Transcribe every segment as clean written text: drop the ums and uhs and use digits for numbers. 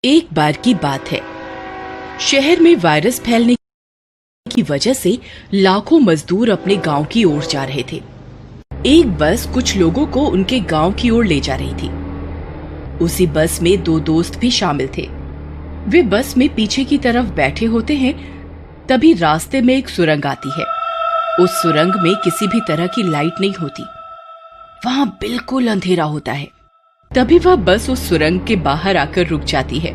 एक बार की बात है, शहर में वायरस फैलने की वजह से लाखों मजदूर अपने गांव की ओर जा रहे थे। एक बस कुछ लोगों को उनके गांव की ओर ले जा रही थी। उसी बस में दो दोस्त भी शामिल थे। वे बस में पीछे की तरफ बैठे होते हैं, तभी रास्ते में एक सुरंग आती है। उस सुरंग में किसी भी तरह की लाइट नहीं होती, वहां बिल्कुल अंधेरा होता है। तभी वह बस उस सुरंग के बाहर आकर रुक जाती है।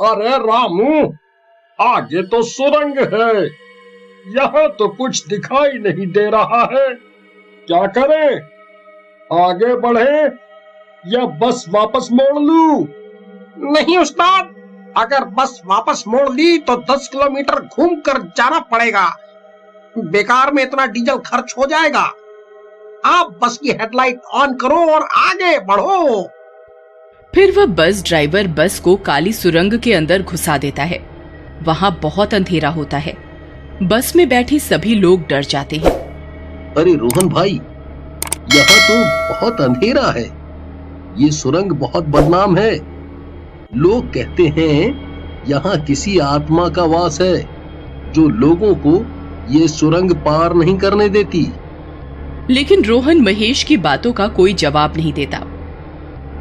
अरे रामू, आगे तो सुरंग है, यहाँ तो कुछ दिखाई नहीं दे रहा है। क्या करें? आगे बढ़े या बस वापस मोड़ लूं? नहीं उस्ताद, अगर बस वापस मोड़ ली तो 10 किलोमीटर घूम कर जाना पड़ेगा। बेकार में इतना डीजल खर्च हो जाएगा। आप बस की हेडलाइट ऑन करो और आगे बढ़ो। फिर वह बस ड्राइवर बस को काली सुरंग के अंदर घुसा देता है। वहां बहुत अंधेरा होता है। बस में बैठे सभी लोग डर जाते हैं। अरे रोहन भाई, यहाँ तो बहुत अंधेरा है। ये सुरंग बहुत बदनाम है। लोग कहते हैं यहाँ किसी आत्मा का वास है जो लोगों को ये सुरंग पार नहीं करने देती। लेकिन रोहन महेश की बातों का कोई जवाब नहीं देता।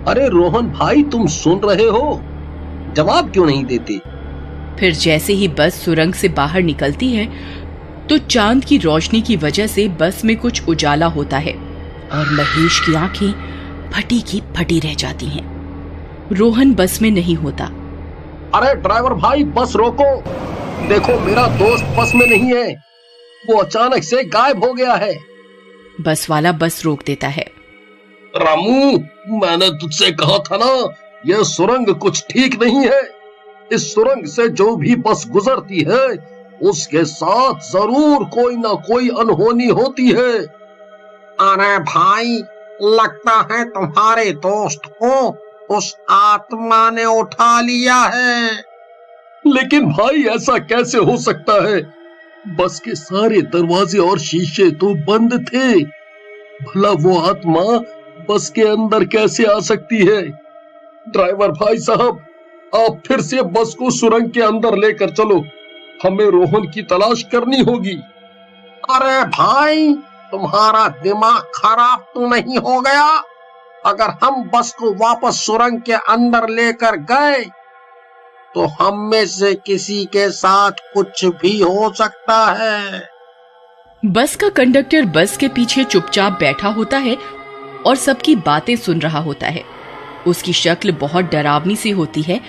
अरे रोहन भाई, तुम सुन रहे हो? जवाब क्यों नहीं देते? फिर जैसे ही बस सुरंग से बाहर निकलती है तो चांद की रोशनी की वजह से बस में कुछ उजाला होता है और महेश की आंखें फटी की फटी रह जाती हैं। रोहन बस में नहीं होता। अरे ड्राइवर भाई, बस रोको। देखो, मेरा दोस्त बस में नहीं है, वो अचानक से गायब हो गया है। बस वाला बस रोक देता है। रामू, मैंने तुझसे कहा था ना, यह सुरंग कुछ ठीक नहीं है। इस सुरंग से जो भी बस गुजरती है उसके साथ जरूर कोई ना कोई अनहोनी होती है। अरे भाई, लगता है तुम्हारे दोस्त को उस आत्मा ने उठा लिया है। लेकिन भाई, ऐसा कैसे हो सकता है? बस के सारे दरवाजे और शीशे तो बंद थे। भला वो आत्मा बस के अंदर कैसे आ सकती है? ड्राइवर भाई साहब, आप फिर से बस को सुरंग के अंदर लेकर चलो। हमें रोहन की तलाश करनी होगी। अरे भाई, तुम्हारा दिमाग खराब तो नहीं हो गया? अगर हम बस को वापस सुरंग के अंदर लेकर गए तो हम में से किसी के साथ कुछ भी हो सकता है। बस का कंडक्टर बस के पीछे चुपचाप बैठा होता है और सबकी बातें सुन रहा होता है। उसकी शक्ल बहुत डरावनी सी होती है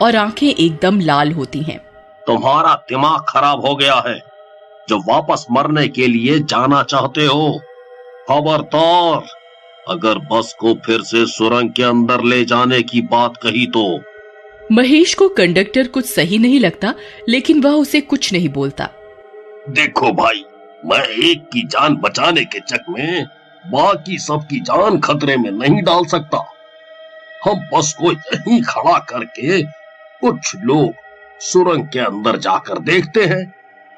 और आंखें एकदम लाल होती हैं। तुम्हारा दिमाग खराब हो गया है जो वापस मरने के लिए जाना चाहते हो। खबरदार, अगर बस को फिर से सुरंग के अंदर ले जाने की बात कही तो। महेश को कंडक्टर कुछ सही नहीं लगता, लेकिन वह उसे कुछ नहीं बोलता। देखो भाई, मैं एक की जान बचाने के चक्कर में बाकी सबकी जान खतरे में नहीं डाल सकता। हम बस को यहीं खड़ा करके कुछ लोग सुरंग के अंदर जाकर देखते हैं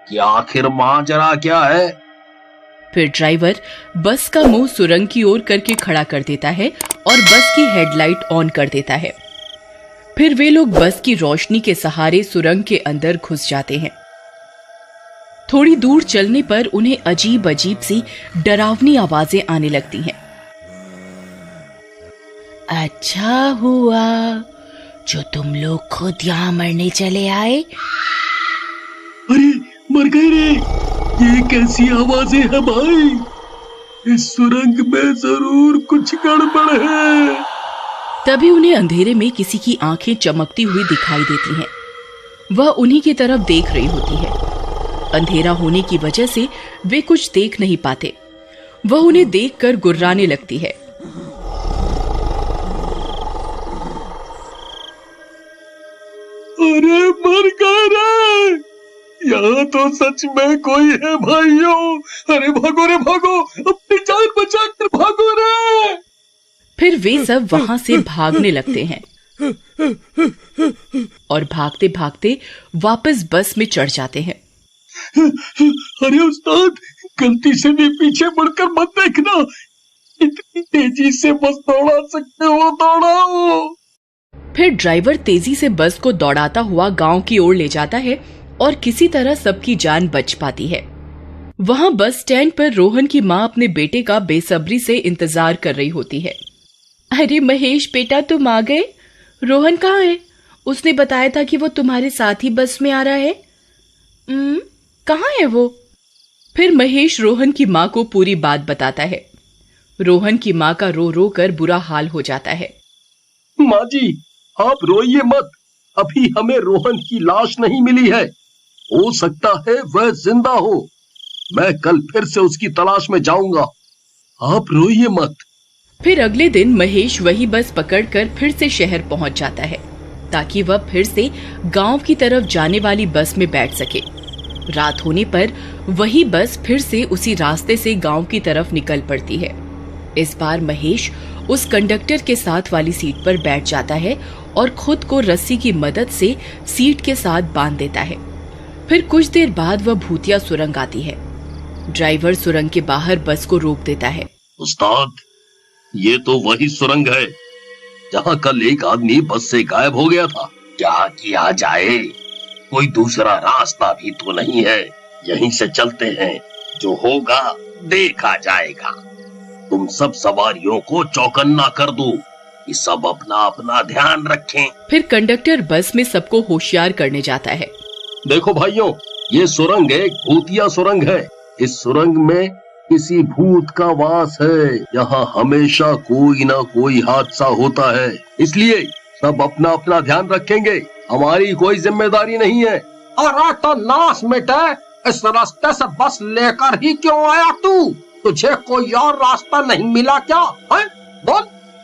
कि आखिर माजरा क्या है। फिर ड्राइवर बस का मुंह सुरंग की ओर करके खड़ा कर देता है और बस की हेडलाइट ऑन कर देता है। फिर वे लोग बस की रोशनी के सहारे सुरंग के अंदर घुस जाते हैं। थोड़ी दूर चलने पर उन्हें अजीब अजीब सी डरावनी आवाजें आने लगती हैं। अच्छा हुआ जो तुम लोग खुद यहाँ मरने चले आए। अरे मर गए रे! ये कैसी आवाजें हैं भाई? इस सुरंग में जरूर कुछ गड़बड़ है। तभी उन्हें अंधेरे में किसी की आंखें चमकती हुई दिखाई देती हैं। वह उन्हीं की तरफ देख रही होती है। अंधेरा होने की वजह से वे कुछ देख नहीं पाते। वह उन्हें देखकर गुर्राने लगती है। अरे मर गए रे! यहाँ तो सच में कोई है भाइयों। अरे भागो रे भागो, अपनी जान बचा कर भागो रे! फिर वे सब वहां से भागने लगते हैं और भागते भागते वापस बस में चढ़ जाते हैं। अरे उस्ताद, गलती से भी पीछे मुड़कर मत देखना। इतनी तेजी से बस दौड़ा सकते हो दौड़ाओ। फिर ड्राइवर तेजी से बस को दौड़ाता हुआ गांव की ओर ले जाता है और किसी तरह सबकी जान बच पाती है। वहां बस स्टैंड पर रोहन की माँ अपने बेटे का बेसब्री से इंतजार कर रही होती है। अरे महेश बेटा, तुम आ गए। रोहन कहाँ है? उसने बताया था कि वो तुम्हारे साथ ही बस में आ रहा है। कहाँ है वो? फिर महेश रोहन की माँ को पूरी बात बताता है। रोहन की माँ का रो रो कर बुरा हाल हो जाता है। माँ जी, आप रोइए मत, अभी हमें रोहन की लाश नहीं मिली है। हो सकता है वह जिंदा हो। मैं कल फिर से उसकी तलाश में जाऊंगा, आप रोइए मत। फिर अगले दिन महेश वही बस पकड़कर फिर से शहर पहुंच जाता है ताकि वह फिर से गांव की तरफ जाने वाली बस में बैठ सके। रात होने पर वही बस फिर से उसी रास्ते से गांव की तरफ निकल पड़ती है। इस बार महेश उस कंडक्टर के साथ वाली सीट पर बैठ जाता है और खुद को रस्सी की मदद से सीट के साथ बांध देता है। फिर कुछ देर बाद वह भूतिया सुरंग आती है। ड्राइवर सुरंग के बाहर बस को रोक देता है। उस्ताद, ये तो वही सुरंग है जहाँ कल एक आदमी बस से गायब हो गया था। क्या किया जाए? कोई दूसरा रास्ता भी तो नहीं है। यहीं से चलते हैं, जो होगा देखा जाएगा। तुम सब सवारियों को चौकन्ना कर दो कि सब अपना अपना ध्यान रखें। फिर कंडक्टर बस में सबको होशियार करने जाता है। देखो भाइयों, ये सुरंग एक भूतिया सुरंग है। इस सुरंग में किसी भूत का वास है। यहाँ हमेशा कोई ना कोई हादसा होता है, इसलिए सब अपना अपना ध्यान रखेंगे। हमारी कोई जिम्मेदारी नहीं है। अरे तो नाश मिटे, इस रास्ते से बस लेकर ही क्यों आया तू? तुझे कोई और रास्ता नहीं मिला क्या है? बोल।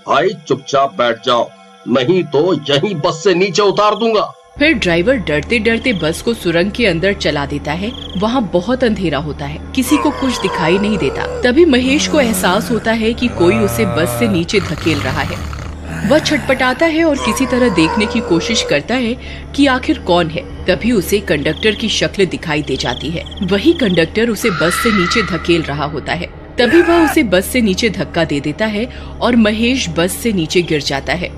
भाई चुपचाप बैठ जाओ, नहीं तो यहीं बस से नीचे उतार दूंगा। फिर ड्राइवर डरते डरते बस को सुरंग के अंदर चला देता है। वहाँ बहुत अंधेरा होता है, किसी को कुछ दिखाई नहीं देता। तभी महेश को एहसास होता है कि कोई उसे बस से नीचे धकेल रहा है। वह छटपटाता है और किसी तरह देखने की कोशिश करता है कि आखिर कौन है। तभी उसे कंडक्टर की शक्ल दिखाई दे जाती है। वही कंडक्टर उसे बस से नीचे धकेल रहा होता है। तभी वह उसे बस से नीचे धक्का दे देता है और महेश बस से नीचे गिर जाता है।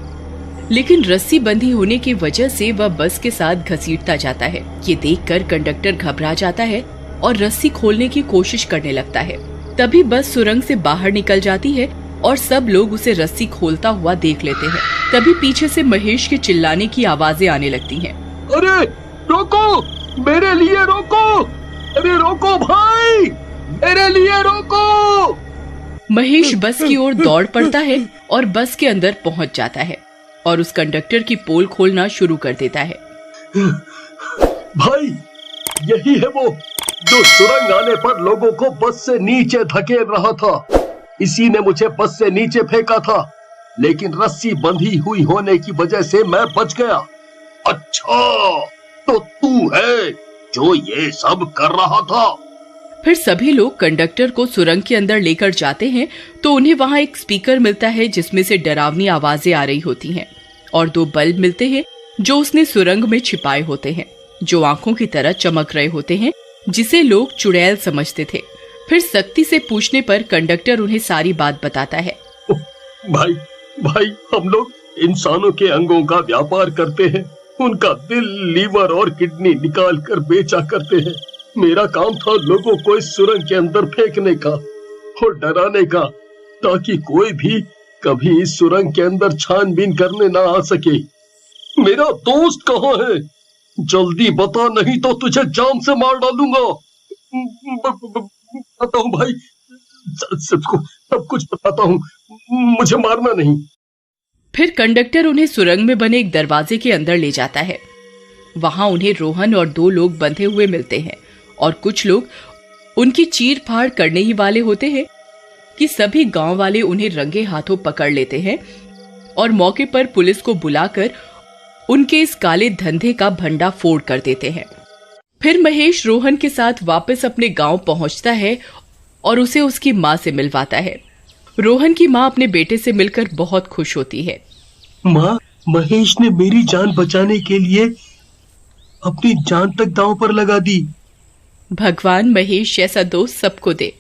लेकिन रस्सी बंधी होने की वजह से वह बस के साथ घसीटता जाता है। ये देखकर कंडक्टर घबरा जाता है और रस्सी खोलने की कोशिश करने लगता है। तभी बस सुरंग से बाहर निकल जाती है और सब लोग उसे रस्सी खोलता हुआ देख लेते हैं। तभी पीछे से महेश के चिल्लाने की आवाजें आने लगती हैं। अरे रोको, मेरे लिए रोको! अरे रोको भाई, मेरे लिए रोको! महेश बस की ओर दौड़ पड़ता है और बस के अंदर पहुंच जाता है और उस कंडक्टर की पोल खोलना शुरू कर देता है। भाई, यही है वो जो सुरंग आने पर लोगों को बस से नीचे धकेल रहा था। इसी ने मुझे बस से नीचे फेंका था, लेकिन रस्सी बंधी हुई होने की वजह से मैं बच गया। अच्छा, तो तू है जो ये सब कर रहा था? फिर सभी लोग कंडक्टर को सुरंग के अंदर लेकर जाते हैं तो उन्हें वहां एक स्पीकर मिलता है जिसमें से डरावनी आवाजें आ रही होती हैं और 2 बल्ब मिलते हैं जो उसने सुरंग में छिपाए होते हैं, जो आंखों की तरह चमक रहे होते हैं, जिसे लोग चुड़ैल समझते थे। फिर सख्ती से पूछने पर कंडक्टर उन्हें सारी बात बताता है। भाई, हम लोग इंसानों के अंगों का व्यापार करते हैं। उनका दिल, लीवर और किडनी निकाल कर बेचा करते हैं। मेरा काम था लोगों को इस सुरंग के अंदर फेंकने का और डराने का, ताकि कोई भी कभी इस सुरंग के अंदर छानबीन करने ना आ सके। मेरा दोस्त कहाँ है? जल्दी बता, नहीं तो तुझे जान से मार डालूंगा। बताता हूँ भाई, सब कुछ बताता हूँ, मुझे मारना नहीं। फिर कंडक्टर उन्हें सुरंग में बने एक दरवाजे के अंदर ले जाता है। वहां उन्हें रोहन और 2 लोग बंधे हुए मिलते हैं और कुछ लोग उनकी चीर फाड़ करने ही वाले होते हैं कि सभी गांव वाले उन्हें रंगे हाथों पकड़ लेते हैं और मौके पर पुलिस को बुलाकर उनके इस काले धंधे का भंडा फोड़ कर देते हैं। फिर महेश रोहन के साथ वापस अपने गांव पहुंचता है और उसे उसकी माँ से मिलवाता है। रोहन की माँ अपने बेटे से मिलकर बहुत खुश होती है। माँ, महेश ने मेरी जान बचाने के लिए अपनी जान तक दांव पर लगा दी। भगवान महेश जैसा दोस्त सबको दे।